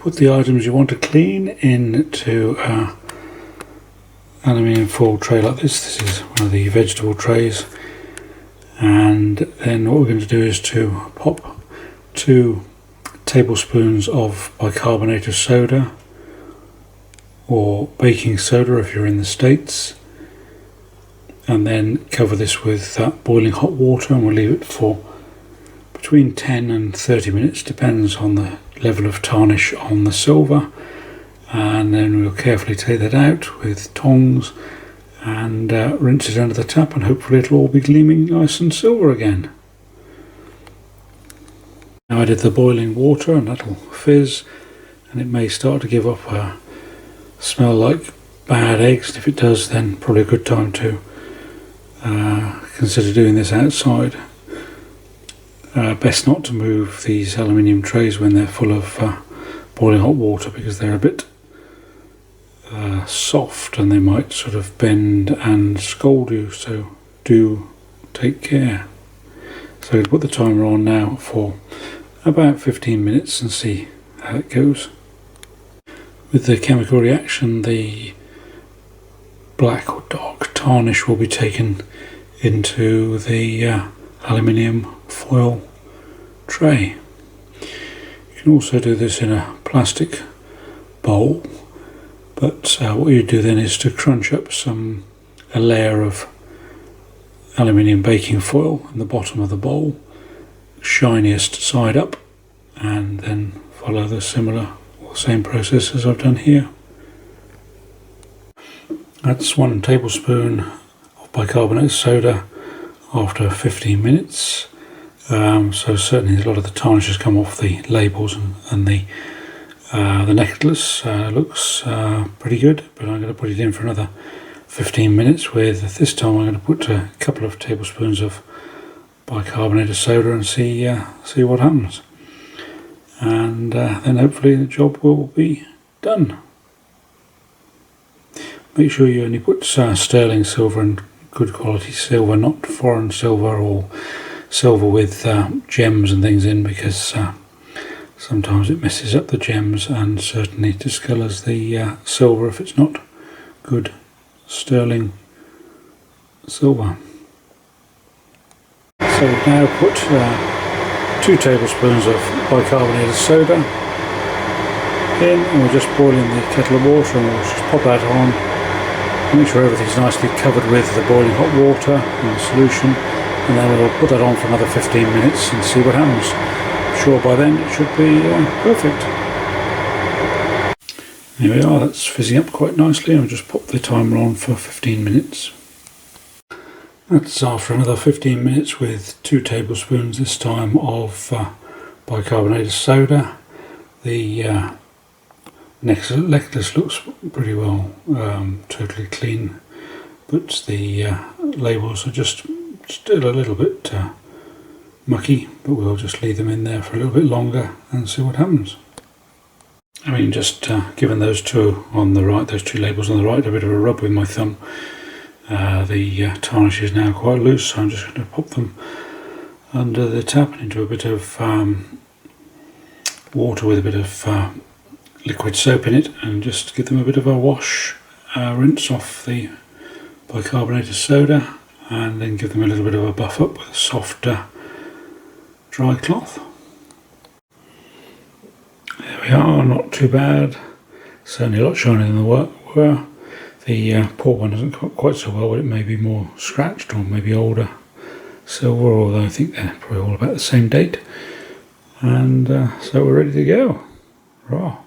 Put the items you want to clean into an aluminium foil tray like this. This is one of the vegetable trays. And then what we're going to do is to pop 2 tablespoons of bicarbonate of soda, or baking soda if you're in the States, and then cover this with boiling hot water, and we'll leave it for between 10 and 30 minutes, depends on the level of tarnish on the silver. And then we'll carefully take that out with tongs and rinse it under the tap, and hopefully it'll all be gleaming nice and silver again. Now I did the boiling water, and that'll fizz, and it may start to give up a smell like bad eggs, and if it does, then probably a good time to consider doing this outside. Best not to move these aluminium trays when they're full of boiling hot water, because they're a bit soft and they might sort of bend and scald you, so do take care. So I'll put the timer on now for about 15 minutes and see how it goes. With the chemical reaction, the black or dark tarnish will be taken into the aluminium foil tray. You can also do this in a plastic bowl, but what you do then is to crunch up a layer of aluminium baking foil in the bottom of the bowl, shiniest side up, and then follow the same process as I've done here. That's 1 tablespoon of bicarbonate of soda after 15 minutes. So certainly a lot of the tarnish has come off the labels, and the necklace looks pretty good, but I'm going to put it in for another 15 minutes with, this time I'm going to put a couple of tablespoons of bicarbonate of soda and see what happens. And then hopefully the job will be done. Make sure you only put sterling silver and good quality silver, not foreign silver or silver with gems and things in, because sometimes it messes up the gems and certainly discolours the silver if it's not good sterling silver. So we've now put 2 tablespoons of bicarbonate of soda in, and we're just boiling the kettle of water, and we'll just pop that on. Make sure everything's nicely covered with the boiling hot water and solution, and then we'll put that on for another 15 minutes and see what happens. I'm sure by then it should be perfect. Here we are, that's fizzing up quite nicely, and I'll just pop the timer on for 15 minutes. That's after another 15 minutes with 2 tablespoons this time of bicarbonate of soda. The necklace looks pretty well, totally clean, but the labels are just still a little bit mucky, but we'll just leave them in there for a little bit longer and see what happens. I mean, just given those 2 on the right, those 2 labels on the right, a bit of a rub with my thumb. The tarnish is now quite loose, so I'm just going to pop them under the tap into a bit of water with a bit of liquid soap in it, and just give them a bit of a wash, rinse off the bicarbonate of soda, and then give them a little bit of a buff up with a soft dry cloth. There we are, not too bad, certainly a lot shinier than the were. The poor one doesn't cook quite so well, but it may be more scratched or maybe older silver, although I think they're probably all about the same date. And so we're ready to go. Raw.